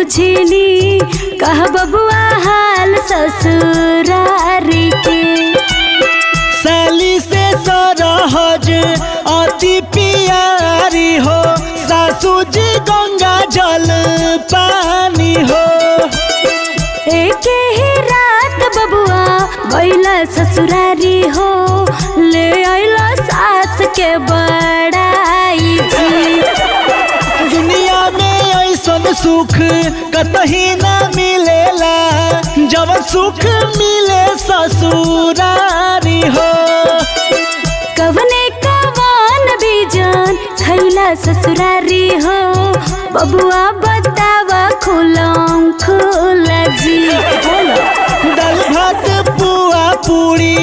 बुझनी कह बबुआ हाल ससुरारी के। साली से सरहज अति प्यारी हो, सासू जी गंगा जल पानी हो। एक ही रात बबुआ गइला ससुरारी हो, ले आइला सास के बड़ाई जी। दुनिया में ऐसन सुख कतही न मिलेला, जब सुख मिले ससुरारी हो। कवने कवन बीजन थैला ससुरारी हो, बबुआ बतावा खुलम खुला जी। दाल भात पुआ पूरी